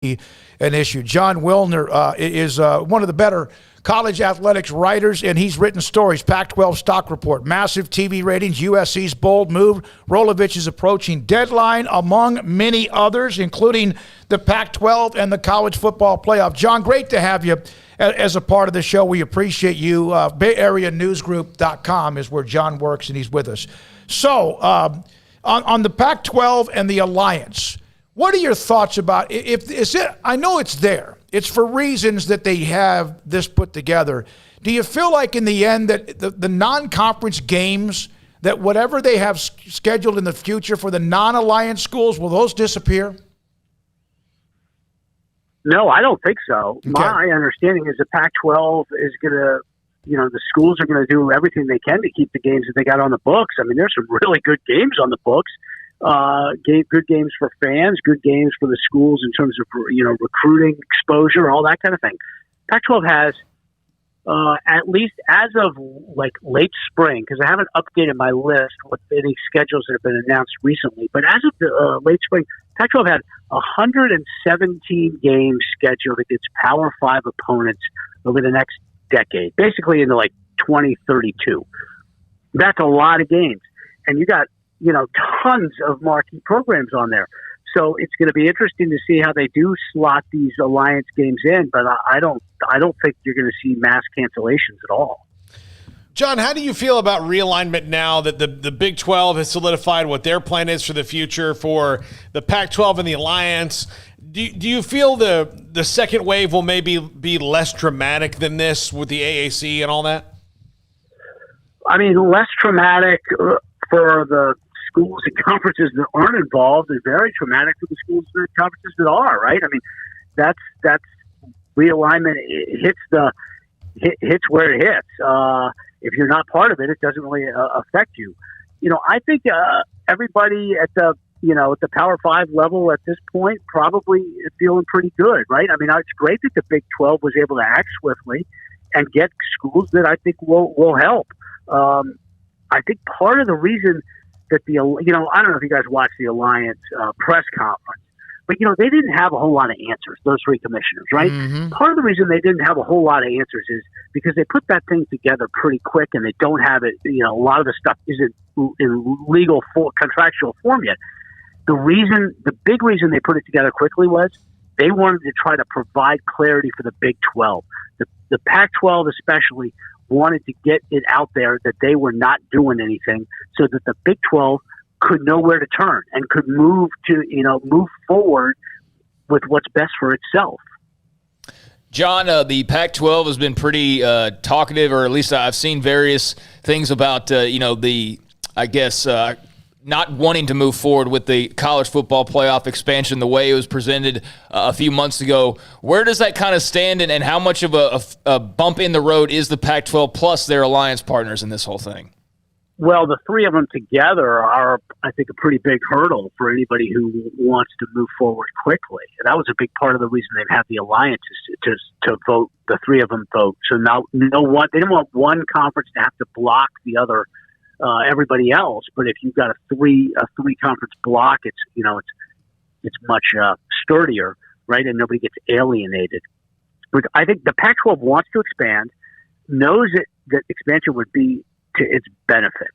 an issue. John Wilner is one of the better college athletics writers, and he's written stories. Pac-12 stock report, massive TV ratings, USC's bold move, Rolovich's approaching deadline, among many others, including the Pac-12 and the college football playoff. John, great to have you as a part of the show. We appreciate you. BayAreaNewsGroup.com is where John works, and he's with us. So on the Pac-12 and the alliance, what are your thoughts about I know it's there. It's for reasons that they have this put together. Do you feel like in the end that the non-conference games, that whatever they have scheduled in the future for the non-alliance schools, will those disappear? No, I don't think so. Okay. My understanding is the Pac-12 is going to, the schools are going to do everything they can to keep the games that they got on the books. I mean, there's some really good games on the books. Good games for fans, good games for the schools in terms of, recruiting, exposure, all that kind of thing. Pac-12 has, at least as of like late spring, because I haven't updated my list with any schedules that have been announced recently, but as of the late spring, Pac-12 had 117 games scheduled against Power 5 opponents over the next decade, basically into like 2032. That's a lot of games. And you got, tons of marquee programs on there. So it's going to be interesting to see how they do slot these alliance games in, but I don't think you're going to see mass cancellations at all. John, how do you feel about realignment now that the Big 12 has solidified what their plan is for the future for the Pac-12 and the alliance? Do you feel the second wave will maybe be less dramatic than this with the AAC and all that? I mean, less traumatic for the schools and conferences that aren't involved, and very traumatic for the schools and conferences that are, right? I mean, that's realignment. It hits where it hits. If you're not part of it, it doesn't really affect you. I think everybody at the at the Power 5 level at this point probably is feeling pretty good, right? I mean, it's great that the Big 12 was able to act swiftly and get schools that I think will help. I think part of the reason that I don't know if you guys watched the Alliance press conference, but, they didn't have a whole lot of answers, those three commissioners, right? Mm-hmm. Part of the reason they didn't have a whole lot of answers is because they put that thing together pretty quick and they don't have it, a lot of the stuff isn't in legal contractual form yet. The big reason they put it together quickly was they wanted to try to provide clarity for the Big 12. The Pac-12 especially wanted to get it out there that they were not doing anything so that the Big 12 could know where to turn and could move forward with what's best for itself. John, the Pac-12 has been pretty talkative, or at least I've seen various things about, not wanting to move forward with the college football playoff expansion the way it was presented a few months ago. Where does that kind of stand, and how much of a bump in the road is the Pac-12 plus their alliance partners in this whole thing? Well, the three of them together are, I think, a pretty big hurdle for anybody who wants to move forward quickly. And that was a big part of the reason they've had the alliances to vote, the three of them vote. So now, they didn't want one conference to have to block the other everybody else, but if you've got a three conference block, it's much sturdier, right? And nobody gets alienated. But I think the Pac-12 wants to expand, knows that expansion would be to its benefit.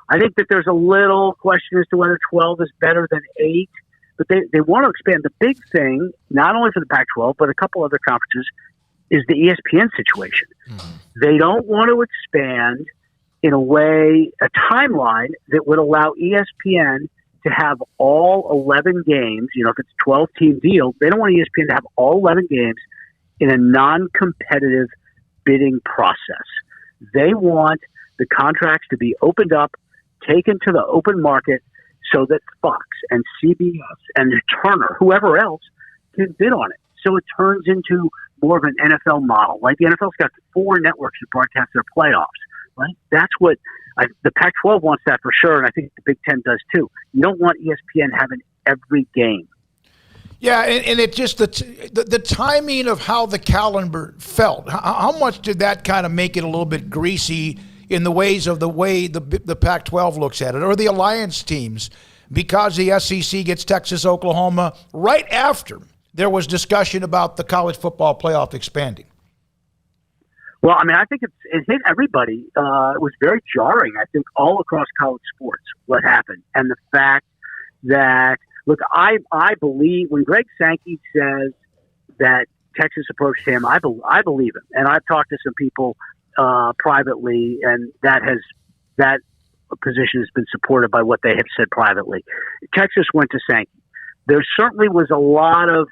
I think that there's a little question as to whether 12 is better than 8, but they want to expand. The big thing, not only for the Pac-12, but a couple other conferences, is the ESPN situation. Mm-hmm. They don't want to expand in a timeline that would allow ESPN to have all 11 games, if it's a 12-team deal, they don't want ESPN to have all 11 games in a non-competitive bidding process. They want the contracts to be opened up, taken to the open market, so that Fox and CBS and Turner, whoever else, can bid on it. So it turns into more of an NFL model. Like the NFL's got 4 networks that broadcast their playoffs. Right? That's what the Pac-12 wants that for sure, and I think the Big Ten does too. You don't want ESPN having every game. Yeah, and it just the timing of how the calendar felt. How much did that kind of make it a little bit greasy in the way the Pac-12 looks at it, or the alliance teams, because the SEC gets Texas, Oklahoma right after there was discussion about the college football playoff expanding? Well, I mean, I think it hit everybody. It was very jarring, I think, all across college sports, what happened. And the fact that, look, I believe when Greg Sankey says that Texas approached him, I believe him. And I've talked to some people privately, and that position has been supported by what they have said privately. Texas went to Sankey. There certainly was a lot of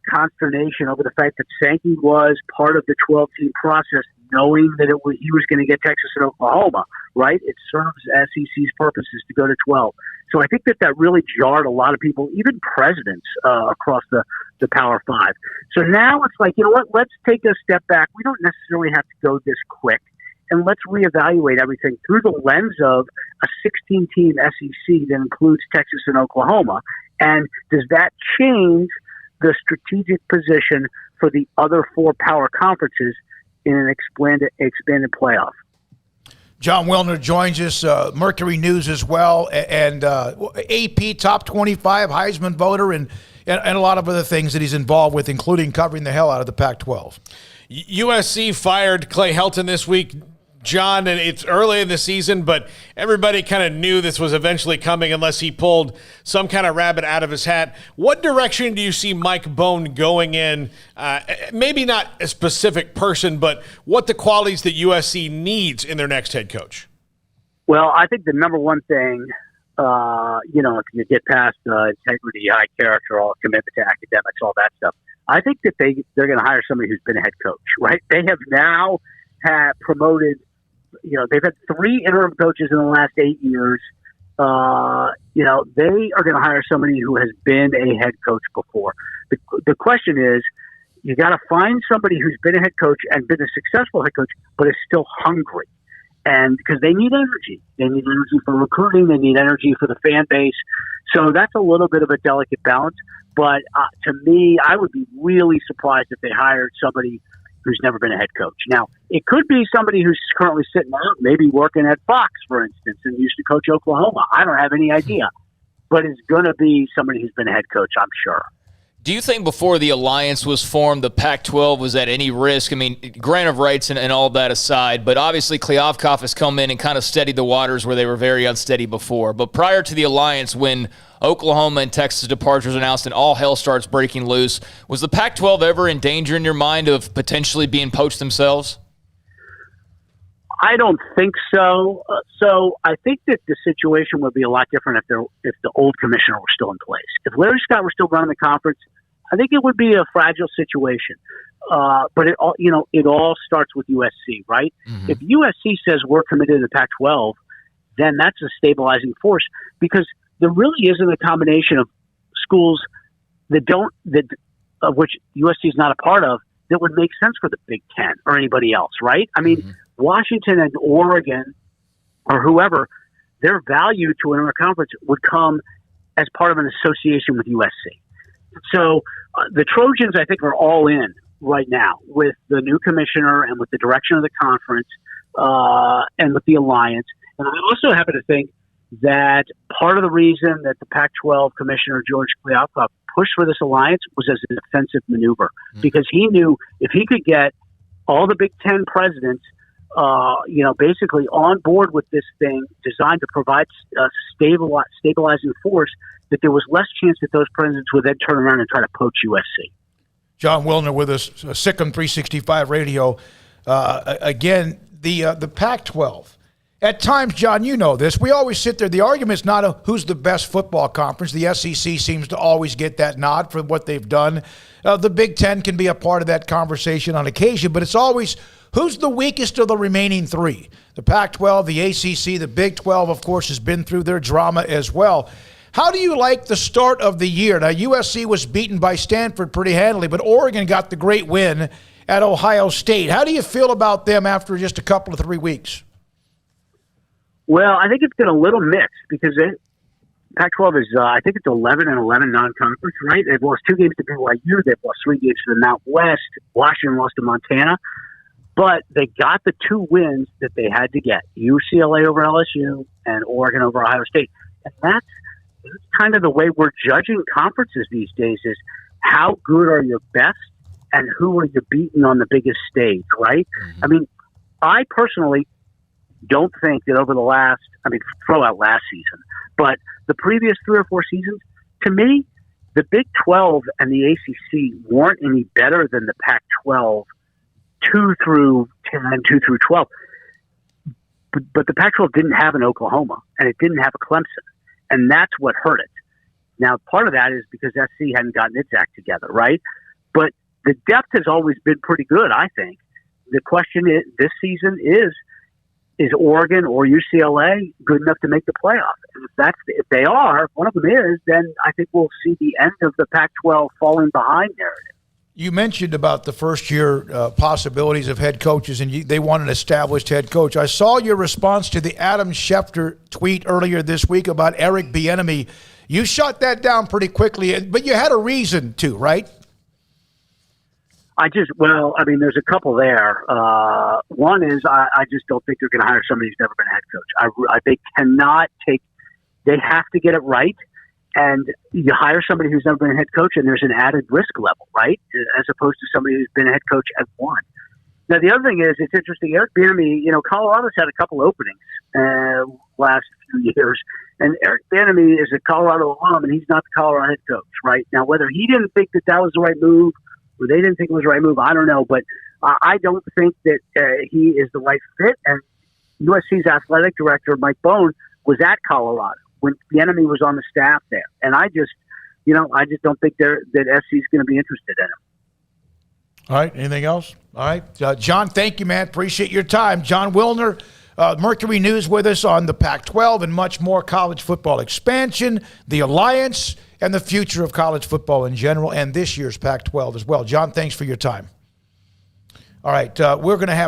consternation over the fact that Sankey was part of the 12-team process, knowing that he was going to get Texas and Oklahoma, right? It serves SEC's purposes to go to 12. So I think that really jarred a lot of people, even presidents across the Power Five. So now it's like, you know what, let's take a step back. We don't necessarily have to go this quick, and let's reevaluate everything through the lens of a 16-team SEC that includes Texas and Oklahoma. And does that change the strategic position for the other four power conferences in an expanded playoff? John Wilner joins us, Mercury News as well, and AP top 25 Heisman voter, and a lot of other things that he's involved with, including covering the hell out of the Pac-12. USC fired Clay Helton this week, John, and it's early in the season, but everybody kind of knew this was eventually coming unless he pulled some kind of rabbit out of his hat. What direction do you see Mike Bohn going in? Maybe not a specific person, but what the qualities that USC needs in their next head coach? Well, I think the number one thing, if you get past integrity, high character, all commitment to academics, all that stuff, I think that they're going to hire somebody who's been a head coach, right? They have now promoted. They've had 3 interim coaches in the last 8 years. They are going to hire somebody who has been a head coach before. The question is, you got to find somebody who's been a head coach and been a successful head coach, but is still hungry. And because they need energy. They need energy for recruiting. They need energy for the fan base. So that's a little bit of a delicate balance. But to me, I would be really surprised if they hired somebody who's never been a head coach. Now, it could be somebody who's currently sitting out, maybe working at Fox, for instance, and used to coach Oklahoma. I don't have any idea. But it's going to be somebody who's been a head coach, I'm sure. Do you think before the alliance was formed, the Pac-12 was at any risk? I mean, grant of rights and all that aside, but obviously Kliavkoff has come in and kind of steadied the waters where they were very unsteady before. But prior to the alliance, when Oklahoma and Texas departures announced and all hell starts breaking loose, was the Pac-12 ever in danger in your mind of potentially being poached themselves? I don't think so. So I think that the situation would be a lot different if the old commissioner were still in place. If Larry Scott were still running the conference, I think it would be a fragile situation. But it all starts with USC, right? Mm-hmm. If USC says we're committed to the Pac-12, then that's a stabilizing force, because there really isn't a combination of schools of which USC is not a part of that would make sense for the Big Ten or anybody else, right? I mean, Washington and Oregon or whoever, their value to an interconference would come as part of an association with USC. So the Trojans, I think, are all in right now with the new commissioner and with the direction of the conference and with the alliance. And I also happen to think that part of the reason that the Pac-12 commissioner, George Kliavkoff, pushed for this alliance was as a defensive maneuver, because he knew if he could get all the Big Ten presidents basically on board with this thing designed to provide a stabilizing force, that there was less chance that those presidents would then turn around and try to poach USC. John Wilner with us, Sikkim 365 Radio. Again, the Pac-12. At times, John, you know this, we always sit there. The argument's not who's the best football conference. The SEC seems to always get that nod for what they've done. The Big Ten can be a part of that conversation on occasion, but it's always who's the weakest of the remaining 3. The Pac-12, the ACC, the Big 12, of course, has been through their drama as well. How do you like the start of the year? Now, USC was beaten by Stanford pretty handily, but Oregon got the great win at Ohio State. How do you feel about them after just a couple of 3 weeks? Well, I think it's been a little mixed, because Pac-12 is, I think it's 11-11 non-conference, right? They've lost 2 games to BYU. They've lost 3 games to the Mount West. Washington lost to Montana. But they got the 2 wins that they had to get, UCLA over LSU and Oregon over Ohio State. And that's kind of the way we're judging conferences these days, is how good are your best and who are you beating on the biggest stage, right? Mm-hmm. I mean, I personally don't think that over the last, throw out last season, but the previous 3 or 4 seasons, to me, the Big 12 and the ACC weren't any better than the Pac-12 2 through 10, 2 through 12. But the Pac-12 didn't have an Oklahoma, and it didn't have a Clemson, and that's what hurt it. Now, part of that is because SC hadn't gotten its act together, right? But the depth has always been pretty good, I think. The question is, this season is Oregon or UCLA good enough to make the playoff? And if they are, if one of them is, then I think we'll see the end of the Pac-12 falling behind narrative. You mentioned about the first-year possibilities of head coaches, and they want an established head coach. I saw your response to the Adam Schefter tweet earlier this week about Eric Bieniemy. You shut that down pretty quickly, but you had a reason to, right? There's a couple there. One is I just don't think they're going to hire somebody who's never been a head coach. They cannot they have to get it right. And you hire somebody who's never been a head coach, and there's an added risk level, right? As opposed to somebody who's been a head coach at one. Now, the other thing is, it's interesting. Eric Bieniemy, Colorado's had a couple openings last few years, and Eric Bieniemy is a Colorado alum, and he's not the Colorado head coach, right? Now, whether he didn't think that was the right move, or they didn't think it was the right move, I don't know. But I don't think that he is the right fit. And USC's athletic director, Mike Bone, was at Colorado when Bieniemy was on the staff there. And I just don't think that SC's going to be interested in him. All right. Anything else? All right. John, thank you, man. Appreciate your time. John Wilner, Mercury News with us on the Pac-12 and much more college football expansion, the Alliance, and the future of college football in general, and this year's Pac-12 as well. John, thanks for your time. All right. We're going to have